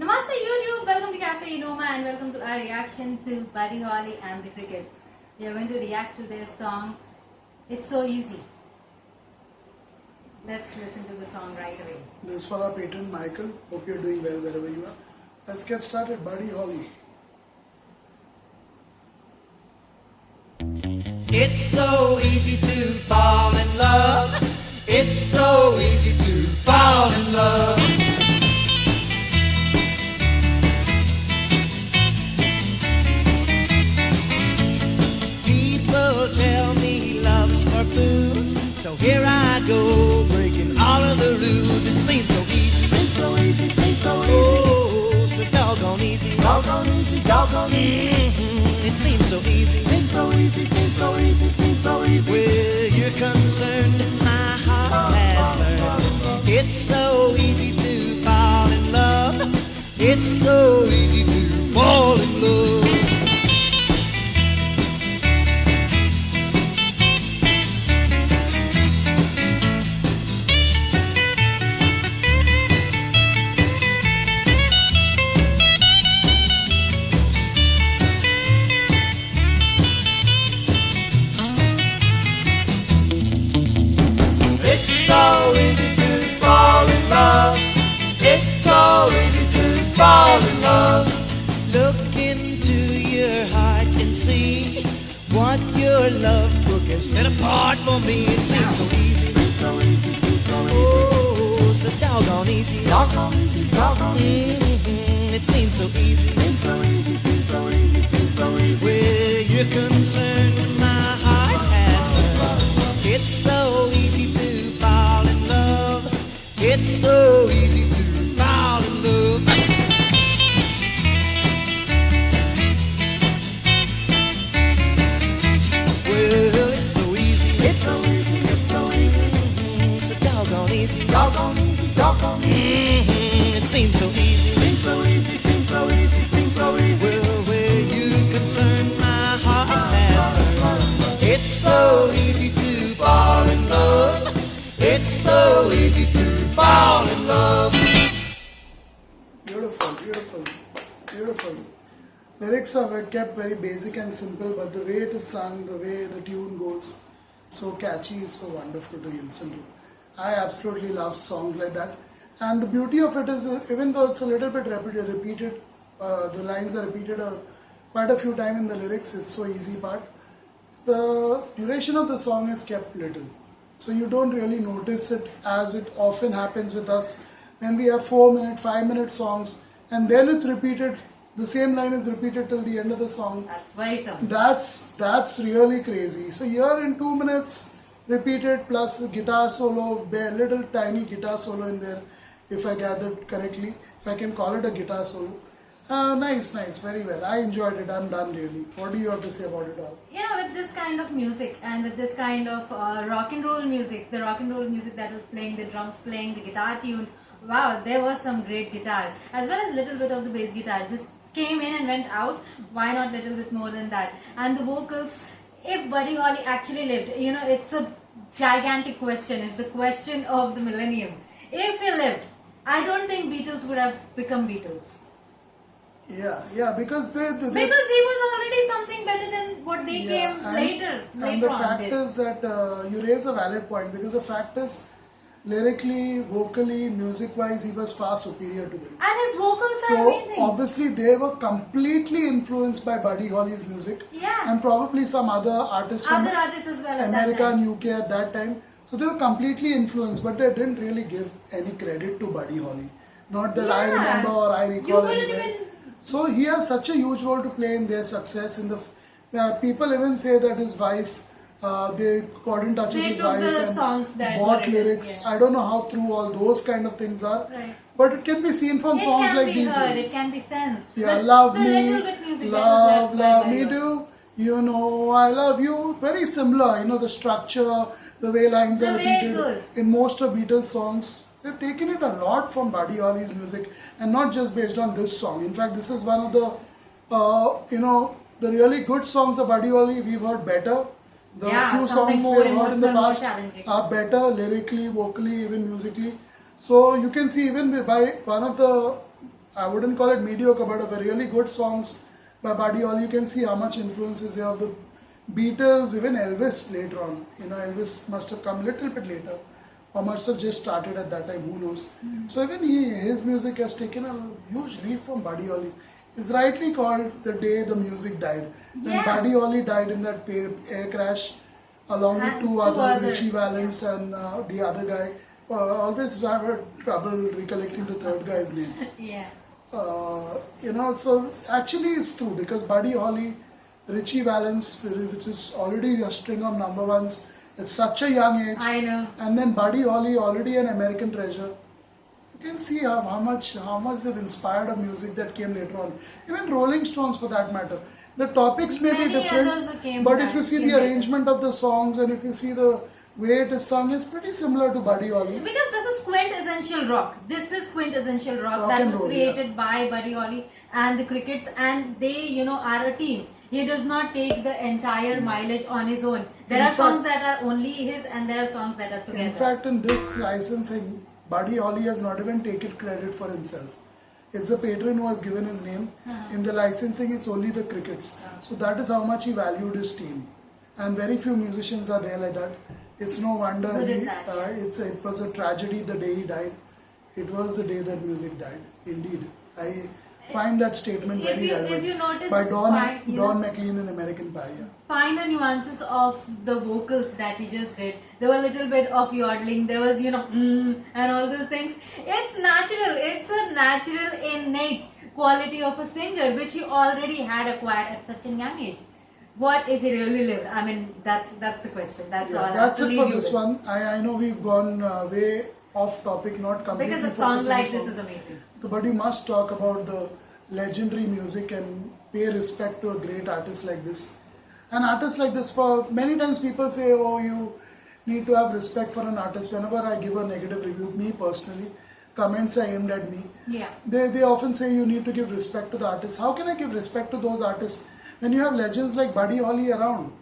Namaste YouTube, welcome to Cafe Inoma and welcome to our reaction to Buddy Holly and the Crickets. We are going to react to their song, It's So Easy. Let's listen to the song right away. This is for our patron Michael. Hope you're doing well wherever you are. Let's get started, Buddy Holly. It's so easy to fall in love. It's so easy to fall in love. People tell me love's for fools, so here I go, breaking all of the rules. It seems so easy. Seems so easy, seems so easy. Oh, so doggone easy. Doggone easy, doggone easy. It seems so easy. Seems so easy, seems so easy, seems so easy. Where you're concerned, my heart has learned. It's so easy to fall in love. It's so easy to fall in love. It's so easy to fall in love. It's so easy to fall in love. Look into your heart and see what your love book has set apart for me. It seems so easy. Seems so easy, seems so easy. Oh, so doggone easy. Doggone easy, doggone easy. It seems so easy. Seems so easy, seems so easy, seems so easy. Where you're concerned, my heart has learned. It's so easy to fall in love. It's so easy to fall in love. Well, it's so easy. It's so easy, it's so easy. So doggone easy. Doggone easy, doggone easy. It seems so easy. Seems so easy, seems so easy, seems so easy. Well, where you're concerned, my heart has learned. It's so easy to fall in love. It's so easy to fall in love. Beautiful, beautiful, beautiful. Lyrics are kept very basic and simple, but the way it is sung, the way the tune goes, so catchy, so wonderful to listen to. I absolutely love songs like that. And the beauty of it is, even though it's a little bit repeated, the lines are repeated quite a few times in the lyrics, it's so easy part. The duration of the song is kept little. So you don't really notice it, as it often happens with us when we have 4-minute, 5-minute songs and then it's repeated, the same line is repeated till the end of the song. That's very sound. That's really crazy. So here in 2 minutes repeated plus a guitar solo, a little tiny guitar solo in there, if I gathered correctly, if I can call it a guitar solo. Nice, very well. I enjoyed it. I'm done really. What do you have to say about it all? You know, with this kind of music and with this kind of rock and roll music, the rock and roll music that was playing, the drums playing, the guitar tune, wow, there was some great guitar, as well as little bit of the bass guitar. Just came in and went out. Why not little bit more than that? And the vocals, if Buddy Holly actually lived, you know, it's a gigantic question. It's the question of the millennium. If he lived, I don't think Beatles would have become Beatles. Yeah, because they Because he was already something better than what they came later and the on. fact is that you raise a valid point, because the fact is, lyrically, vocally, music-wise, he was far superior to them. And his vocals are So amazing. obviously they were completely influenced by Buddy Holly's music, Yeah. and probably some other artists from Other artists as well. at that America time. and UK at that time. So they were completely influenced, but they didn't really give any credit to Buddy Holly. Not that I Yeah. remember or I recall couldn't anywhere. even- So he has such a huge role to play in their success. In the people even say that his wife, they got in touch They with his took wife the and songs that bought were written, lyrics. yeah. I don't know how true all those kind of things are, Right. but it can be seen from It songs can like be these. heard, it can be sensed. Yeah, But love the me, little bit music that was love left by me Buddy. do. You know I love you. Very similar, you know, the structure, the way lines The are way it repeated goes. in most of Beatles songs. They've taken it a lot from Buddy Holly's music, and not just based on this song. In fact, this is one of the, the really good songs of Buddy Holly we've heard better. The Yeah, few something songs more we've heard in the emotional, more past challenging. are better lyrically, vocally, even musically. So you can see even by one of the I wouldn't call it mediocre, but of a really good songs by Buddy Holly. You can see how much influence is there of the Beatles, even Elvis later on. You know, Elvis must have come a little bit later, or must have just started at that time, who knows. So even his music has taken a huge leap from Buddy Holly. It's rightly called The Day the Music Died. When Yeah. Buddy Holly died in that air crash, along with And two two others, others, Richie Valens and the other guy. Always have trouble recollecting the third guy's name. Yeah. You know, so actually it's true because Buddy Holly, Richie Valens, which is already a string of number ones at such a young age, I know. and then Buddy Holly, already an American treasure. You can see how much they've inspired of music that came later on. Even Rolling Stones, for that matter. The topics may be Many others different, who came but back, if you see came the later. arrangement of the songs and if you see the way it is sung, it's pretty similar to Buddy Holly. Because this is quintessential rock. This is quintessential rock Rock that and was roll, created by Buddy Holly and the Crickets, and they, you know, are a team. He does not take the entire mileage on his own. There In are songs fact- that are only his, and there are songs that are together. In fact, in this licensing, Buddy Holly has not even taken credit for himself. It's the patron who has given his name. In the licensing, it's only the Crickets. So that is how much he valued his team. And very few musicians are there like that. It's no wonder Who did that? it was a tragedy the day he died. It was the day that music died. Indeed. I find that statement If very you- relevant. if you notice, by it's Don, fine, you Don know. McLean in American Pie. Yeah. Finer nuances of the vocals that he just did. There were a little bit of yodeling. There was, you know, and all those things. It's natural. It's a natural, innate quality of a singer which he already had acquired at such a young age. What if he really lived? I mean, that's the question. That's all. Yeah, I have that's to it leave for you this with. one. I know we've gone way off topic, not completely. Because a song focused on like the this song. is amazing. But you must talk about the legendary music and pay respect to a great artist like this. An artist like this, for many times people say, oh, you need to have respect for an artist. Whenever I give a negative review, me personally, comments are aimed at me. Yeah. They often say you need to give respect to the artist. How can I give respect to those artists when you have legends like Buddy Holly around?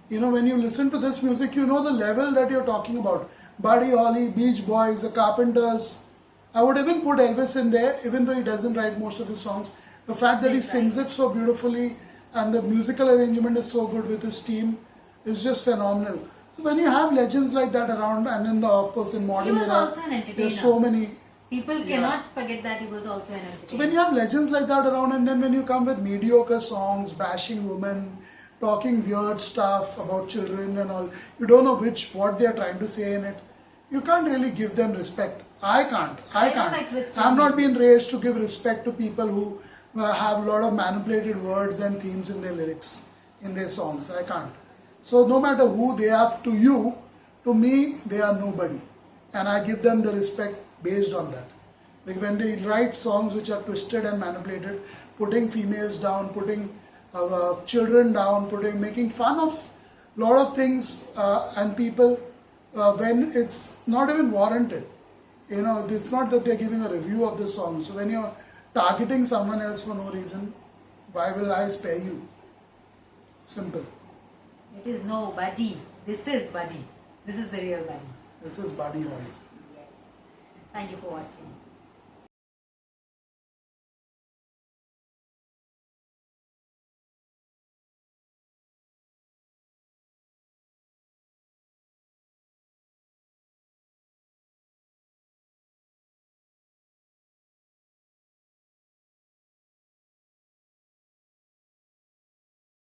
You know, when you listen to this music, you know the level that you're talking about. Buddy Holly, Beach Boys, the Carpenters. I would even put Elvis in there, even though he doesn't write most of his songs. The fact that he Right. sings it so beautifully and the musical arrangement is so good with his team is just phenomenal. So when you have legends like that around, and in the, of course, in modern was era, also an entertainer. there's so many. People Yeah. cannot forget that he was also an entertainer. So when you have legends like that around, and then when you come with mediocre songs, bashing women, talking weird stuff about children and all, you don't know what they are trying to say in it. You can't really give them respect. I can't. I don't like twisted I'm not music. being raised to give respect to people who have a lot of manipulated words and themes in their lyrics, in their songs. I can't. So no matter who they are to you, to me, they are nobody. And I give them the respect based on that. Like when they write songs which are twisted and manipulated, putting females down, putting children down, making fun of a lot of things and people when it's not even warranted. You know, it's not that they're giving a review of the song. So when you're targeting someone else for no reason, why will I spare you? Simple. It is no Buddy. This is Buddy. This is the real Buddy. This is Buddy Holly. Yes. Thank you for watching.